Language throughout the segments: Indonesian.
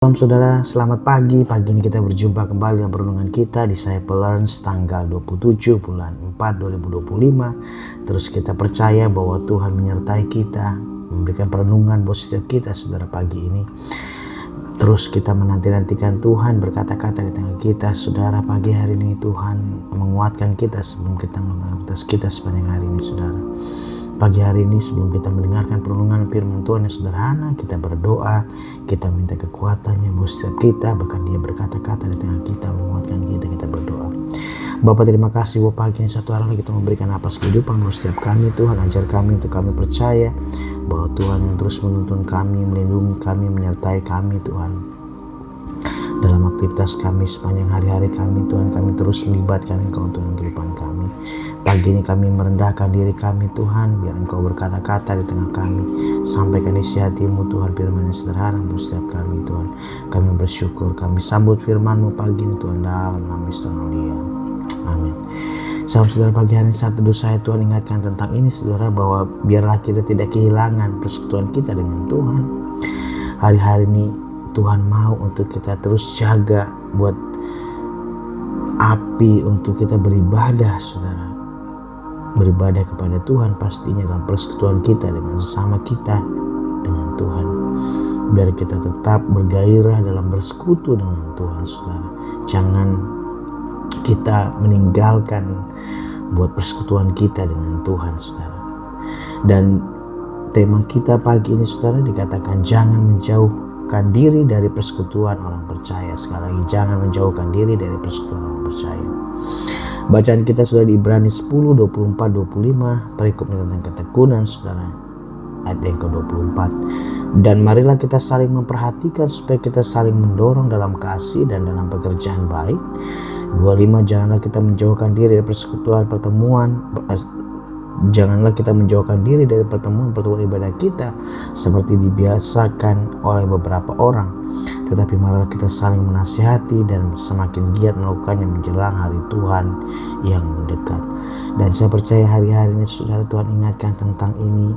Salam saudara, selamat pagi. Pagi ini kita berjumpa kembali dengan renungan kita di Disciples tanggal 27 bulan 4 2025. Terus kita percaya bahwa Tuhan menyertai kita, memberikan perenungan buat setiap kita saudara pagi ini. Terus kita menanti-nantikan Tuhan berkata-kata di tengah kita saudara pagi hari ini. Tuhan menguatkan kita sebelum kita melakukan aktivitas kita sepanjang hari ini saudara. Pagi hari ini sebelum kita mendengarkan perenungan firman Tuhan yang sederhana, kita berdoa, kita minta kekuatannya buat setiap kita, bahkan Dia berkata-kata di tengah kita, menguatkan kita berdoa. Bapa, terima kasih buat pagi ini satu hari lagi kita memberikan napas kehidupan buat setiap kami. Tuhan ajar kami untuk kami percaya bahwa Tuhan yang terus menuntun kami, melindungi kami, menyertai kami Tuhan. Dalam aktivitas kami sepanjang hari-hari kami Tuhan, kami terus melibatkan Engkau untuk kehidupan kami. Pagi ini kami merendahkan diri kami Tuhan, biar Engkau berkata-kata di tengah kami. Sampaikan isi hati-Mu Tuhan, firman yang sederhana buat setiap kami Tuhan. Kami bersyukur, kami sambut firman-Mu pagi ini Tuhan, dalam nama Yesus Dia. Amin. Saudara, pagi hari ini satu dosa saya Tuhan ingatkan tentang ini saudara, bahwa biarlah kita tidak kehilangan persekutuan kita dengan Tuhan. Hari-hari ini Tuhan mau untuk kita terus jaga buat api untuk kita beribadah saudara. Beribadah kepada Tuhan pastinya dalam persekutuan kita dengan sesama kita dengan Tuhan. Biar kita tetap bergairah dalam bersekutu dengan Tuhan saudara. Jangan kita meninggalkan buat persekutuan kita dengan Tuhan saudara. Dan tema kita pagi ini saudara dikatakan jangan menjauhkan diri dari persekutuan orang percaya. Sekali lagi, jangan menjauhkan diri dari persekutuan orang percaya. Bacaan kita sudah di Ibrani 10, 24, 25. Perikopnya tentang ketekunan saudara. Ayat yang ke-24. Dan marilah kita saling memperhatikan supaya kita saling mendorong dalam kasih dan dalam pekerjaan baik. 25. Janganlah kita menjauhkan diri dari persekutuan Janganlah kita menjauhkan diri dari pertemuan ibadah kita seperti dibiasakan oleh beberapa orang. Tetapi marilah kita saling menasihati dan semakin giat melakukannya menjelang hari Tuhan yang mendekat. Dan saya percaya hari-hari ini saudara, Tuhan ingatkan tentang ini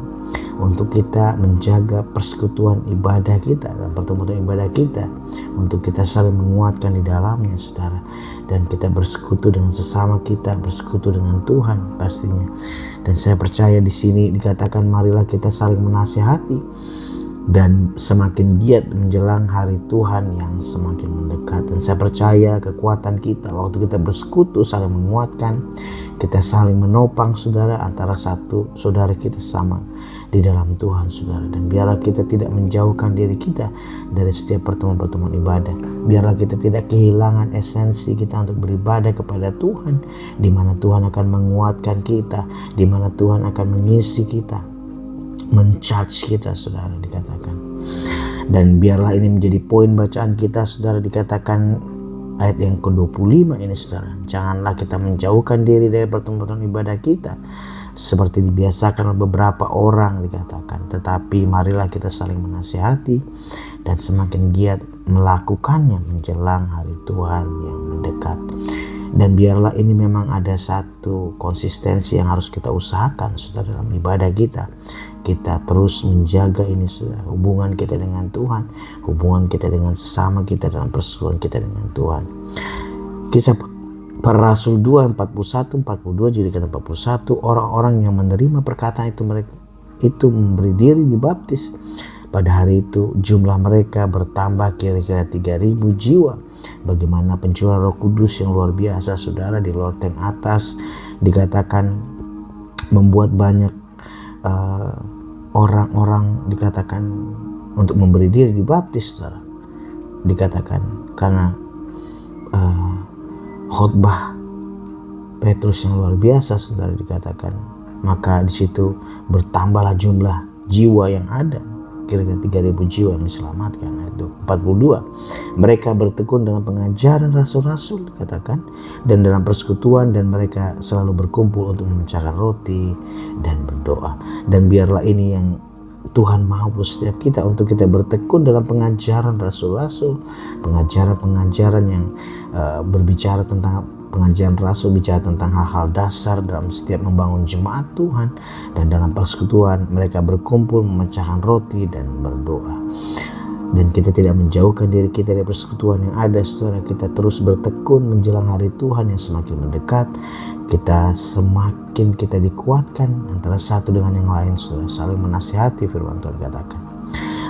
untuk kita menjaga persekutuan ibadah kita dan pertemuan ibadah kita, untuk kita saling menguatkan di dalamnya saudara. Dan kita bersekutu dengan sesama kita, bersekutu dengan Tuhan pastinya. Dan saya percaya di sini dikatakan marilah kita saling menasihati dan semakin giat menjelang hari Tuhan yang semakin mendekat. Dan saya percaya kekuatan kita waktu kita bersekutu, saling menguatkan, kita saling menopang saudara antara satu saudara kita sama di dalam Tuhan saudara. Dan biarlah kita tidak menjauhkan diri kita dari setiap pertemuan-pertemuan ibadah. Biarlah kita tidak kehilangan esensi kita untuk beribadah kepada Tuhan, di mana Tuhan akan menguatkan kita, di mana Tuhan akan mengisi kita, mencharge kita saudara dikatakan. Dan biarlah ini menjadi poin bacaan kita saudara, dikatakan ayat yang ke-25 ini saudara. Janganlah kita menjauhkan diri dari pertemuan ibadah kita seperti dibiasakan oleh beberapa orang dikatakan, tetapi marilah kita saling menasihati dan semakin giat melakukannya menjelang hari Tuhan yang mendekat. Dan biarlah ini memang ada satu konsistensi yang harus kita usahakan saudara dalam ibadah kita. Kita terus menjaga ini saudara, hubungan kita dengan Tuhan, hubungan kita dengan sesama kita dalam persekutuan kita dengan Tuhan. Kisah Para Rasul 2, 41, 42, jadi kata 41, orang-orang yang menerima perkataan itu mereka itu memberi diri dibaptis. Pada hari itu jumlah mereka bertambah kira-kira 3.000 jiwa. Bagaimana pencurahan Roh Kudus yang luar biasa saudara di loteng atas dikatakan membuat banyak orang-orang dikatakan untuk memberi diri dibaptis saudara. Dikatakan karena khotbah Petrus yang luar biasa saudara dikatakan, maka di situ bertambahlah jumlah jiwa yang ada, kira-kira 3.000 jiwa yang diselamatkan. Itu 42. Mereka bertekun dalam pengajaran rasul-rasul dikatakan, dan dalam persekutuan, dan mereka selalu berkumpul untuk memecahkan roti dan berdoa. Dan biarlah ini yang Tuhan mau setiap kita, untuk kita bertekun dalam pengajaran rasul-rasul, pengajaran yang berbicara tentang pengajaran rasul, bicara tentang hal-hal dasar dalam setiap membangun jemaat Tuhan. Dan dalam persekutuan mereka berkumpul memecahkan roti dan berdoa. Dan kita tidak menjauhkan diri kita dari persekutuan yang ada, saudara. Kita terus bertekun menjelang hari Tuhan yang semakin mendekat. Kita semakin dikuatkan antara satu dengan yang lain, saudara. Saling menasihati, firman Tuhan katakan.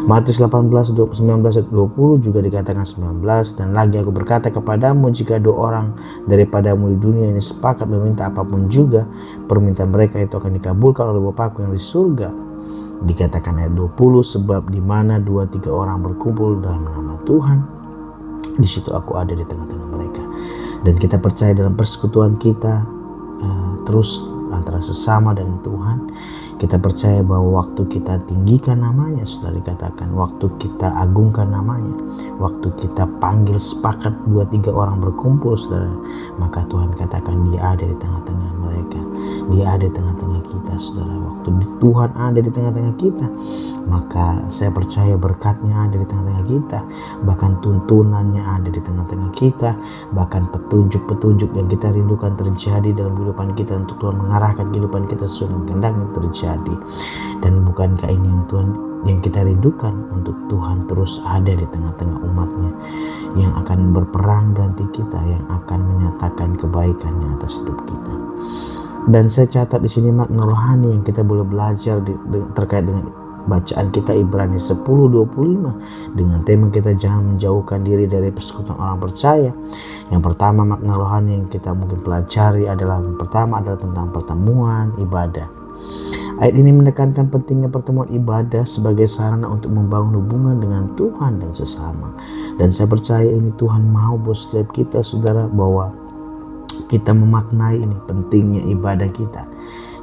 Matius 18, 19-20 juga dikatakan 19. Dan lagi aku berkata kepadamu, jika 2 orang daripadamu di dunia ini sepakat meminta apapun juga, permintaan mereka itu akan dikabulkan oleh Bapakku yang di surga. Dikatakan ayat 20, sebab di mana 2-3 orang berkumpul dalam nama Tuhan, di situ aku ada di tengah-tengah mereka. Dan kita percaya dalam persekutuan kita terus antara sesama dan Tuhan. Kita percaya bahwa waktu kita tinggikan namanya, saudara, dikatakan waktu kita agungkan namanya, waktu kita panggil sepakat 2-3 orang berkumpul, saudara, maka Tuhan katakan dia ada di tengah-tengah mereka. Dia ada di tengah-tengah kita, saudara. Waktu Tuhan ada di tengah-tengah kita, maka saya percaya berkatnya ada di tengah-tengah kita, bahkan tuntunannya ada di tengah-tengah kita, bahkan petunjuk-petunjuk yang kita rindukan terjadi dalam kehidupan kita untuk Tuhan mengarahkan kehidupan kita sesuai dengan kehendaknya terjadi. Dan bukankah ini yang kita rindukan, untuk Tuhan terus ada di tengah-tengah umatnya yang akan berperang ganti kita, yang akan menyatakan kebaikannya atas hidup kita. Dan saya catat di sini makna rohani yang kita boleh belajar terkait dengan bacaan kita Ibrani 10:25 dengan tema kita jangan menjauhkan diri dari persekutuan orang percaya. Yang pertama, makna rohani yang kita mungkin pelajari adalah tentang pertemuan ibadah. Ayat ini menekankan pentingnya pertemuan ibadah sebagai sarana untuk membangun hubungan dengan Tuhan dan sesama. Dan saya percaya ini Tuhan mau buat setiap kita, saudara, bahwa kita memaknai ini pentingnya ibadah kita,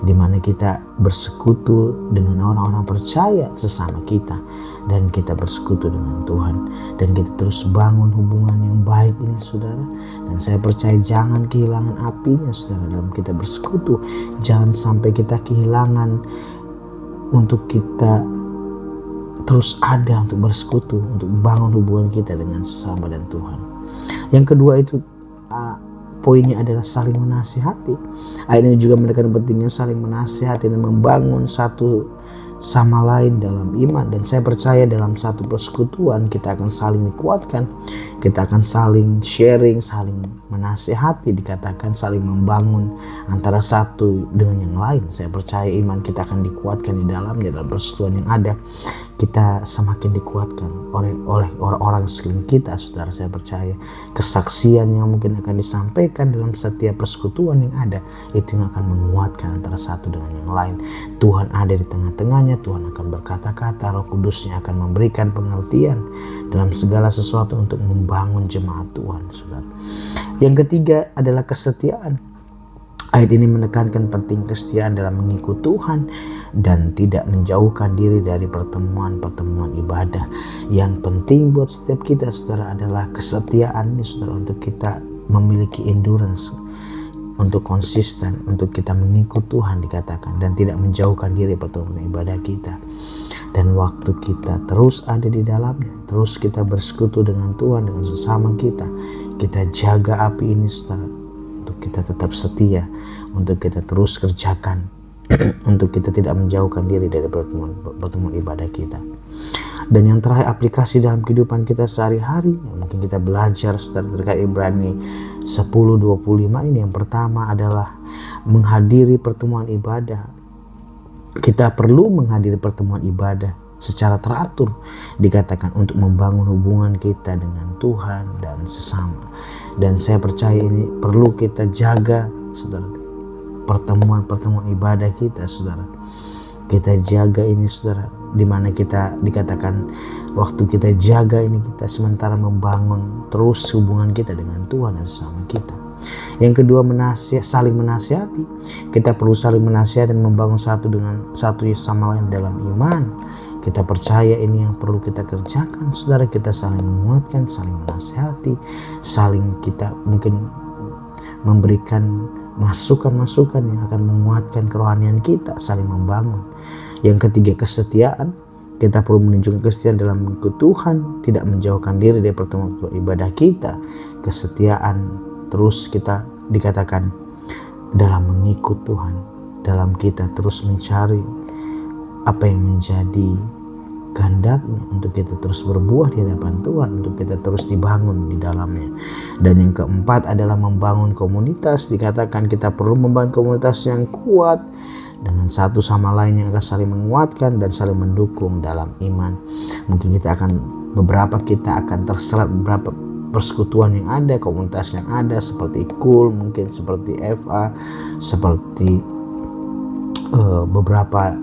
di mana kita bersekutu dengan orang-orang percaya sesama kita, dan kita bersekutu dengan Tuhan, dan kita terus bangun hubungan yang baik ini, saudara. Dan saya percaya jangan kehilangan apinya, saudara, dalam kita bersekutu. Jangan sampai kita kehilangan untuk kita terus ada untuk bersekutu, untuk bangun hubungan kita dengan sesama dan Tuhan. Yang kedua itu poinnya adalah saling menasihati. Ayat ini juga menekankan pentingnya saling menasihati dan membangun satu sama lain dalam iman. Dan saya percaya dalam satu persekutuan kita akan saling dikuatkan, kita akan saling sharing, saling menasihati, dikatakan saling membangun antara satu dengan yang lain. Saya percaya iman kita akan dikuatkan di dalamnya. Dalam persekutuan yang ada, kita semakin dikuatkan oleh orang-orang sekeliling kita, saudara. Saya percaya kesaksian yang mungkin akan disampaikan dalam setiap persekutuan yang ada, itu yang akan menguatkan antara satu dengan yang lain. Tuhan ada di tengah-tengahnya, Tuhan akan berkata-kata, Roh Kudusnya akan memberikan pengertian dalam segala sesuatu untuk membangun jemaat Tuhan, saudara. Yang ketiga adalah kesetiaan. Ayat ini menekankan penting kesetiaan dalam mengikut Tuhan dan tidak menjauhkan diri dari pertemuan-pertemuan ibadah. Yang penting buat setiap kita, saudara, adalah kesetiaan ini, saudara, untuk kita memiliki endurance, untuk konsisten, untuk kita mengikut Tuhan, dikatakan, dan tidak menjauhkan diri pertemuan ibadah kita. Dan waktu kita terus ada di dalamnya, terus kita bersekutu dengan Tuhan, dengan sesama kita jaga api ini, saudara, untuk kita tetap setia, untuk kita terus kerjakan, untuk kita tidak menjauhkan diri dari pertemuan ibadah kita. Dan yang terakhir, aplikasi dalam kehidupan kita sehari-hari yang mungkin kita belajar, saudara, terkait Ibrani 10:25 ini. Yang pertama adalah menghadiri pertemuan ibadah. Kita perlu menghadiri pertemuan ibadah secara teratur, dikatakan untuk membangun hubungan kita dengan Tuhan dan sesama. Dan saya percaya ini perlu kita jaga, saudara, pertemuan ibadah kita, saudara. Kita jaga ini, saudara, dimana kita dikatakan waktu kita jaga ini, kita sementara membangun terus hubungan kita dengan Tuhan dan sesama kita. Yang kedua, saling menasihati. Kita perlu saling menasihati dan membangun satu sama lain dalam iman. Kita percaya ini yang perlu kita kerjakan, saudara. Kita saling menguatkan, saling menasihati, saling kita mungkin memberikan masukan-masukan yang akan menguatkan kerohanian kita, saling membangun. Yang ketiga, kesetiaan. Kita perlu menunjukkan kesetiaan dalam mengikut Tuhan, tidak menjauhkan diri dari pertemuan ibadah kita. Kesetiaan terus kita dikatakan dalam mengikut Tuhan, dalam kita terus mencari apa yang menjadi kehendak-Nya, untuk kita terus berbuah di hadapan Tuhan, untuk kita terus dibangun di dalamnya. Dan yang keempat adalah membangun komunitas. Dikatakan kita perlu membangun komunitas yang kuat dengan satu sama lain yang akan saling menguatkan dan saling mendukung dalam iman. Mungkin beberapa kita akan terserat beberapa persekutuan yang ada, komunitas yang ada, seperti KUL, mungkin seperti FA, seperti beberapa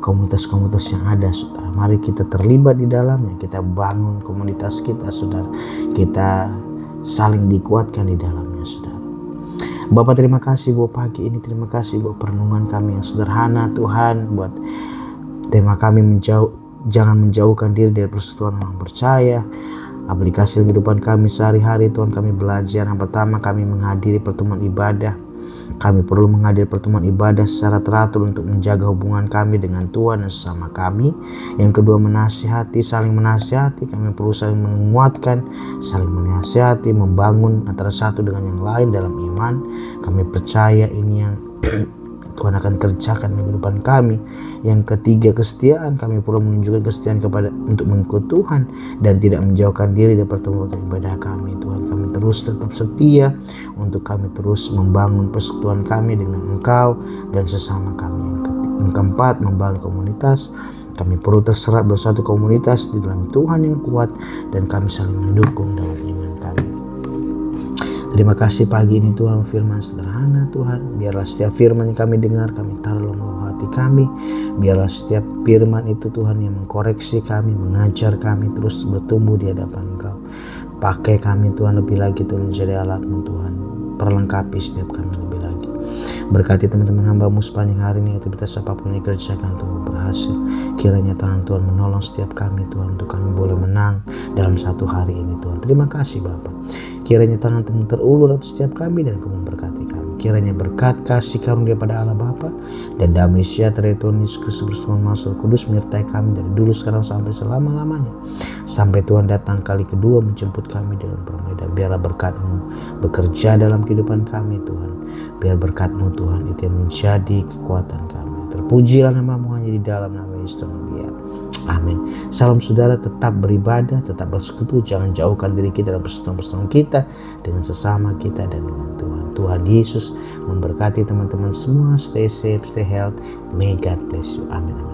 komunitas-komunitas yang ada, saudara. Mari kita terlibat di dalamnya, kita bangun komunitas kita, saudara. Kita saling dikuatkan di dalamnya, saudara. Bapak, terima kasih buat pagi ini, terima kasih buat perenungan kami yang sederhana, Tuhan. Buat tema kami jangan menjauhkan diri dari persekutuan orang percaya. Aplikasi kehidupan kami sehari-hari, Tuhan, kami belajar. Yang pertama, kami menghadiri pertemuan ibadah. Kami perlu menghadiri pertemuan ibadah secara teratur untuk menjaga hubungan kami dengan Tuhan dan sesama kami. Yang kedua, saling menasihati. Kami perlu saling menguatkan, saling menasihati, membangun antara satu dengan yang lain dalam iman. Kami percaya ini yang Tuhan akan kerjakan di kehidupan kami. Yang ketiga, kesetiaan. Kami perlu menunjukkan kesetiaan untuk mengikut Tuhan dan tidak menjauhkan diri dari pertemuan ibadah kami. Tuhan, kami terus tetap setia untuk kami terus membangun persekutuan kami dengan Engkau dan sesama kami. Yang keempat, membangun komunitas. Kami perlu terserat bersatu komunitas di dalam Tuhan yang kuat dan kami saling mendukung dalam iman kami. Terima kasih pagi ini, Tuhan, firman sederhana, Tuhan. Biarlah setiap firman yang kami dengar, kami taruh dalam hati kami. Biarlah setiap firman itu, Tuhan, yang mengkoreksi kami, mengajar kami terus bertumbuh di hadapan Engkau. Pakai kami, Tuhan, lebih lagi, Tuhan, menjadi alat-Mu, Tuhan. Perlengkapi setiap kami lebih lagi. Berkati teman-teman hamba-Mu sepanjang hari ini, aktivitas apapun yang dikerjakan, Tuhan, berhasil. Kiranya tangan Tuhan menolong setiap kami, Tuhan, untuk kami boleh menang dalam satu hari ini, Tuhan. Terima kasih, Bapa. Kiranya tangan Tuhan terulur atas setiap kami dan Kau memberkati kami. Kiranya berkat, kasih karunia pada Allah Bapa dan damai sejahtera Tuhan Yesus Kristus bersama Roh Kudus menyertai kami dari dulu, sekarang, sampai selama-lamanya. Sampai Tuhan datang kali kedua menjemput kami dengan permai. Dan biarlah berkat-Mu bekerja dalam kehidupan kami, Tuhan. Biar berkat-Mu, Tuhan, itu yang menjadi kekuatan kami. Terpujilah nama-Mu hanya di dalam nama Yesus Tuhan. Amin. Salam saudara, tetap beribadah, tetap bersekutu, jangan jauhkan diri kita dan persekutuan kita dengan sesama kita dan dengan Tuhan. Tuhan Yesus memberkati teman-teman semua. Stay safe, stay healthy. May God bless you. Amin.